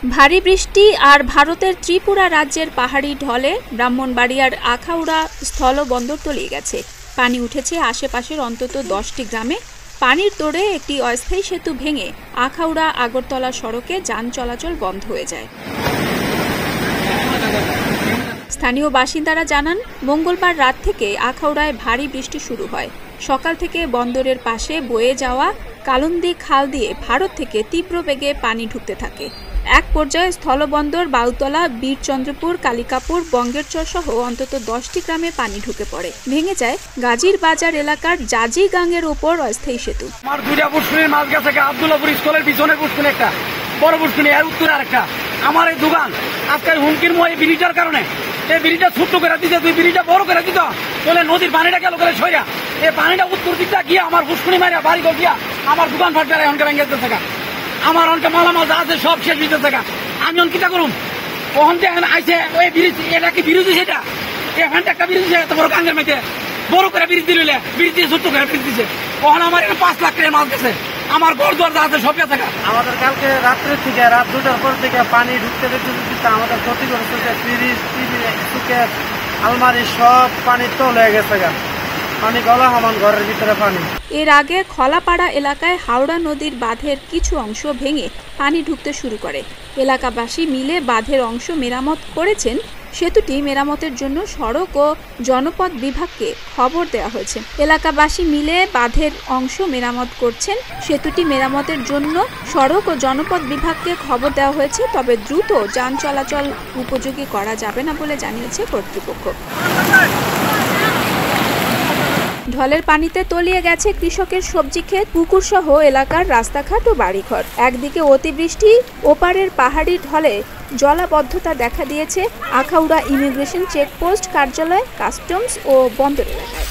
ভারী বৃষ্টি আর ভারতের ত্রিপুরা রাজ্যের পাহাড়ি ঢলে ব্রাহ্মণবাড়িয়ার আখাউড়া স্থলবন্দর তলিয়ে গেছে। পানি উঠেছে আশেপাশের অন্তত 10টি গ্রামে। পানির তোড়ে একটি অস্থায়ী সেতু ভেঙে আখাউড়া আগরতলা সড়কে যান চলাচল বন্ধ হয়ে যায়। স্থানীয় বাসিন্দারা জানান, মঙ্গলবার রাত থেকে আখাউড়ায় ভারী বৃষ্টি শুরু হয়। সকাল থেকে বন্দরের পাশে বয়ে যাওয়া কালন্দি খাল দিয়ে ভারত থেকে তীব্র বেগে পানি ঢুকতে থাকে। এক পর্যায়ে স্থলবন্দর বাউতলা, বীরচন্দ্রপুর, কালিকাপুর, বঙ্গেরচর সহ অন্তত 10টি গ্রামে পানি ঢুকে পড়ে। ভেঙে যায় গাজীর বাজার এলাকার জাজি গাঙের ওপর অস্থায়ী সেতু। আমার দুইটা পুষ্কুনির মাছ গেছে, আব্দুল্লাপুর স্কুলের পিছনে পুষ্কুনি একটা, বড় পুষ্কুনি, এর উত্তরে আরেকটা। আমার এই দোকান আজকে হুমকির ময় এই ব্রিজের কারণে। এই ব্রিজটা ছোট্ট করে দিতে, তুই ব্রিজটা বড় করে দিত, তাহলে নদীর পানিটা গেল করে সইরা, এই পানিটা উত্তর দিকটা গিয়া আমার পুষ্কুনি মারিয়া বাড়ি গিয়া আমার দোকান ফাট বেড়ায় অনকে ভেঙে যেতে থাকা। আমার অনেকে মালামাল যা আছে সব শেষ দিতে থাকা। আমি অনকিটা করুম কখন আইসে ওই ব্রিজ, এটা কি ব্রিজ? সেটা এখানটা একটা ব্রিজ এত বড় কাঙ্গের মেয়েতে বড় করে ব্রিজ দিলে, ব্রিজ দিয়ে ছোট্ট করে ব্রিজ দিছে। কখন আমার 5 লাখ টাকা মাছ গেছে, আমার ঘর দুয়ার যা আছে সব গেছে। আমাদের কালকে রাত্রে থেকে রাত 2টার পর থেকে পানি ঢুকতে দেখতে আমাদের ক্ষতি করেছে। ফ্রিজ, টিভি, সুকেট, আলমারি সব পানি তল হয়ে গেছে। পানি গলা সমান ঘরের ভিতরে পানি। এর আগে খলাপাড়া এলাকায় হাওড়া নদীর বাঁধের কিছু অংশ ভেঙে পানি ঢুকতে শুরু করে। এলাকাবাসী মিলে বাঁধের অংশ মেরামত করেছেন। সেতুটি মেরামতের জন্য সড়ক ও জনপথ বিভাগকে খবর দেওয়া হয়েছে। এলাকাবাসী মিলে বাঁধের অংশ মেরামত করছেন। সেতুটি মেরামতের জন্য সড়ক ও জনপথ বিভাগকে খবর দেওয়া হয়েছে, তবে দ্রুত যান চলাচল উপযোগী করা যাবে না বলে জানিয়েছে কর্তৃপক্ষ। ঢলের পানিতে তলিয়ে গেছে কৃষকের সবজি ক্ষেত, পুকুর সহ এলাকার রাস্তাঘাট ও বাড়িঘর। একদিকে অতিবৃষ্টি, ওপারের পাহাড়ি ঢলে জলাবদ্ধতা দেখা দিয়েছে আখাউড়া ইমিগ্রেশন চেকপোস্ট, কার্যালয়, কাস্টমস ও বন্দর এলাকায়।